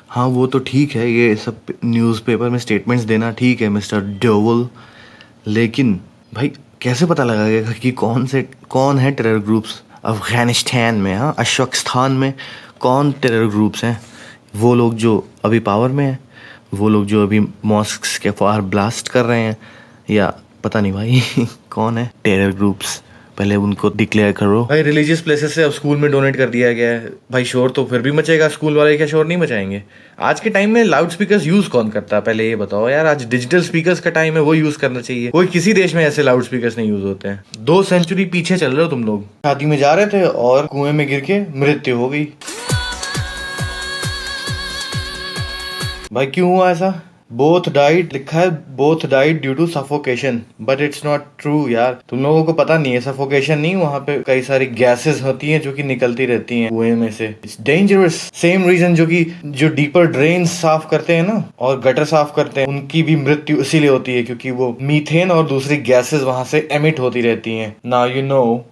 हाँ वो तो ठीक है, ये सब न्यूज़पेपर में स्टेटमेंट्स देना ठीक है मिस्टर डोवल, लेकिन भाई कैसे पता लगाएगा कि कौन है टेरर ग्रुप्स अफगानिस्तान में? हाँ, अशोकस्तान में कौन टेरर ग्रुप्स हैं? वो लोग जो अभी पावर में हैं, वो लोग जो अभी मॉस्क्स के बाहर ब्लास्ट कर रहे हैं, या पता नहीं भाई कौन है टेरर ग्रुप्स? पहले उनको डिक्लेयर करो भाई। रिलीजियस प्लेसेस से अब स्कूल में डोनेट कर दिया गया है भाई, शोर तो फिर भी मचेगा, स्कूल वाले क्या शोर नहीं मचाएंगे? आज के टाइम में लाउड स्पीकर्स यूज कौन करता है पहले ये बताओ यार? आज डिजिटल स्पीकर्स का टाइम है, वो यूज करना चाहिए। कोई किसी देश में ऐसे लाउड स्पीकर्स नहीं यूज होते हैं। 2 सेंचुरी पीछे चल रहे हो तुम लोग। शादी में जा रहे थे और कुएं में गिर के मृत्यु हो गई। भाई क्यों हुआ ऐसा? बोथ डाइड लिखा है, both died due to suffocation, but it's not true यार। तुम लोगों को पता नहीं है, सफोकेशन नहीं, वहाँ पे कई सारी गैसेस होती हैं जो कि निकलती रहती हैं कुएं में से। It's dangerous. सेम रीजन जो डीपर ड्रेन साफ करते हैं ना और गटर साफ करते हैं, उनकी भी मृत्यु इसीलिए होती है क्योंकि वो मीथेन और दूसरी गैसेस वहां से एमिट होती रहती हैं। Now you know.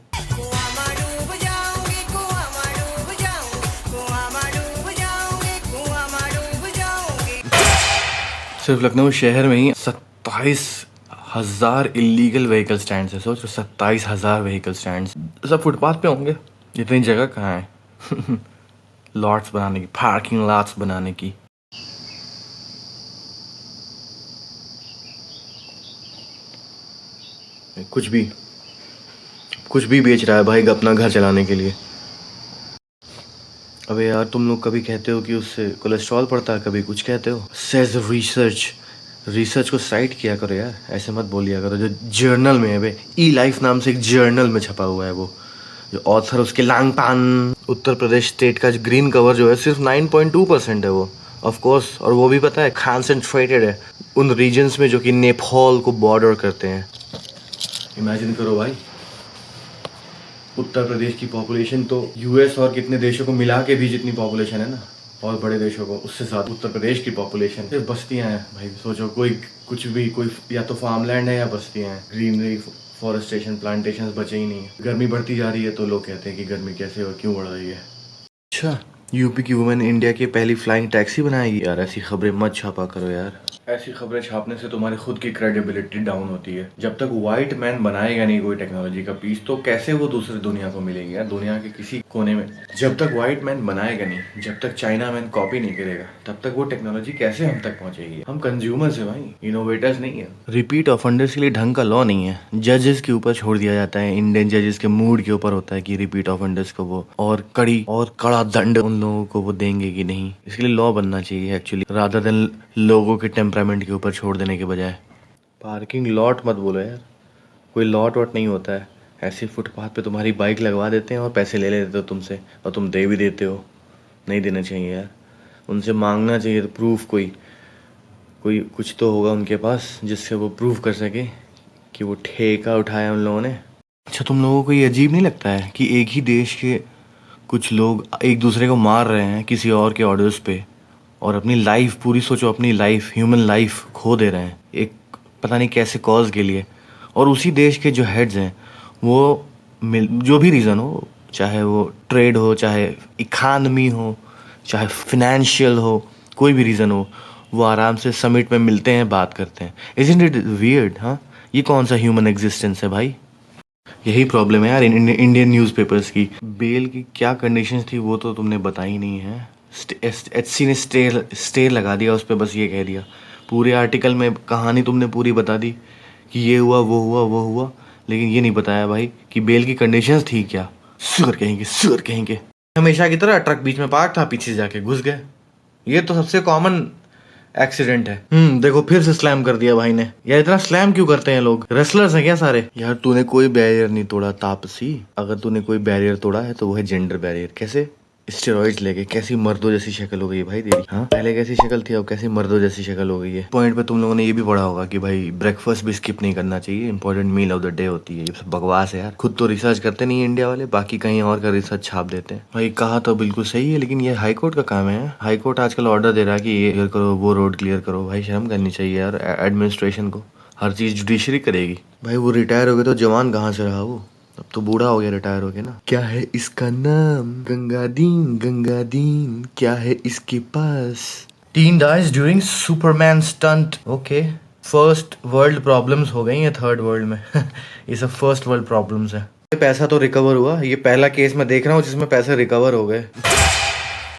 सिर्फ लखनऊ शहर में ही 27,000 इलीगल व्हीकल स्टैंड है। सोच, 27,000 व्हीकल स्टैंड सब फुटपाथ पे होंगे। इतनी जगह कहाँ है लॉट्स बनाने की, पार्किंग लॉट्स बनाने की? कुछ भी बेच रहा है भाई अपना घर चलाने के लिए। अबे यार, तुम लोग कभी कहते हो कि उससे कोलेस्ट्रॉल बढ़ता है, कभी कुछ कहते हो। सेज रिसर्च को साइट किया करो यार, ऐसे मत बोलिया करो। जो जर्नल में है बे, ई लाइफ नाम से एक जर्नल में छपा हुआ है, वो जो ऑथर उसके लांगपान। उत्तर प्रदेश स्टेट का ग्रीन कवर जो है सिर्फ 9.2% है वो, ऑफ कोर्स। और वो भी पता है कॉन्सेंट्रेटेड है उन रीजन्स में जो कि नेपाल को बॉर्डर करते हैं। इमेजिन करो भाई, उत्तर प्रदेश की पॉपुलेशन तो यूएस और कितने देशों को मिला के भी जितनी पॉपुलेशन है ना, और बड़े देशों को उससे ज़्यादा उत्तर प्रदेश की पॉपुलेशन। सिर्फ बस्तियां हैं भाई, सोचो। कोई या तो फार्मलैंड है या बस्तियां हैं। ग्रीनरी, फॉरेस्टेशन, प्लांटेशन बचे ही नहीं है। गर्मी बढ़ती जा रही है तो लोग कहते हैं कि गर्मी कैसे और क्यों बढ़ रही है। अच्छा, यूपी की वुमेन इंडिया की पहली फ्लाइंग टैक्सी बनाएगी? यार ऐसी खबरें मत छापा करो यार। ऐसी खबरें छापने से तुम्हारी खुद की क्रेडिबिलिटी डाउन होती है। जब तक व्हाइट मैन बनाएगा नहीं कोई टेक्नोलॉजी का पीस, तो कैसे वो दूसरी दुनिया को मिलेगी यार? दुनिया के किसी कोने में जब तक व्हाइट मैन बनाएगा नहीं, जब तक चाइना मैन कॉपी नहीं करेगा, तब तक वो टेक्नोलॉजी कैसे हम तक पहुंचेगी? हम कंज्यूमर्स है भाई, इनोवेटर्स नहीं है। रिपीट ऑफेंडर्स के लिए ढंग का लॉ नहीं है, जजेस के ऊपर छोड़ दिया जाता है। इंडियन जजेस के मूड के ऊपर होता है कि रिपीट ऑफेंडर्स को वो और कड़ा दंड उन लोगों को वो देंगे कि नहीं। इसके लिए लॉ बनना चाहिए एक्चुअली, रादर देन लोगों के टेम्परामेंट के ऊपर छोड़ देने के बजाय। पार्किंग लॉट मत बोलो यार, कोई लॉट वॉट नहीं होता है। ऐसे फुटपाथ पे तुम्हारी बाइक लगवा देते हैं और पैसे ले लेते हो तुमसे, और तुम दे भी देते हो। नहीं देना चाहिए यार, उनसे मांगना चाहिए तो प्रूफ। कोई कुछ तो होगा उनके पास जिससे वो प्रूफ कर सके कि वो ठेका उठाया उन लोगों ने। अच्छा, तुम लोगों को ये अजीब नहीं लगता है कि एक ही देश के कुछ लोग एक दूसरे को मार रहे हैं किसी और के ऑर्डर्स पे, और अपनी लाइफ पूरी, सोचो, अपनी लाइफ, ह्यूमन लाइफ खो दे रहे हैं एक पता नहीं कैसे कॉज के लिए। और उसी देश के जो हेड्स हैं वो जो भी रीज़न हो, चाहे वो ट्रेड हो, चाहे इकानमी हो, चाहे फिनेंशियल हो, कोई भी रीज़न हो, वो आराम से समिट में मिलते हैं, बात करते हैं। Isn't it weird? हाँ, ये कौन सा ह्यूमन एग्जिस्टेंस है भाई? यही प्रॉब्लम है यार इंडियन न्यूज़पेपर्स की। बेल की क्या कंडीशंस थी वो तो तुमने बताई नहीं है। एचसी ने स्टे लगा दिया उस पर, बस ये कह दिया। पूरे आर्टिकल में कहानी तुमने पूरी बता दी कि ये हुआ, वो हुआ, लेकिन ये नहीं बताया भाई कि बेल की कंडीशंस थी क्या। सुअर कहेंगे। हमेशा की तरह ट्रक बीच में पार्क था, पीछे से जाके घुस गए। ये तो सबसे कॉमन एक्सीडेंट है। देखो फिर से स्लैम कर दिया भाई ने। यार इतना स्लैम क्यों करते हैं लोग? रेसलर्स हैं क्या सारे? यार तूने कोई बैरियर नहीं तोड़ा तापसी। अगर तूने कोई बैरियर तोड़ा है तो वो है जेंडर बैरियर। कैसे? स्टेरॉइड्स लेके कैसी मर्दों जैसी शक्ल हो गई है भाई तेरी। हाँ, पहले कैसी शक्ल थी, अब कैसी मर्दों जैसी शक्ल हो गई है। पॉइंट पे तुम लोगों ने ये भी पढ़ा होगा कि भाई ब्रेकफास्ट भी स्किप नहीं करना चाहिए, important meal of the day होती है। ये सब बकवास है यार, खुद तो रिसर्च करते नहीं इंडिया वाले, बाकी कहीं और का रिसर्च छाप देते हैं। भाई कहा तो बिल्कुल सही है, लेकिन ये हाई कोर्ट का काम है। हाई कोर्ट आजकल ऑर्डर दे रहा है कि ये क्लियर करो, वो रोड क्लियर करो। भाई शर्म करनी चाहिए यार एडमिनिस्ट्रेशन को। हर चीज जुडिशरी करेगी भाई। वो रिटायर हो गए तो जवान कहाँ से रहा वो? अब तो बूढ़ा हो गया, रिटायर हो गया ना। क्या है इसका नाम? गंगादीन, गंगादीन क्या है इसके पास? Teen dies during Superman stunt. Okay, first world problems हो गई हैं थर्ड वर्ल्ड में। ये सब फर्स्ट वर्ल्ड प्रॉब्लम्स है। पैसा तो रिकवर हुआ, ये पहला केस मैं देख रहा हूँ जिसमें पैसे रिकवर हो गए।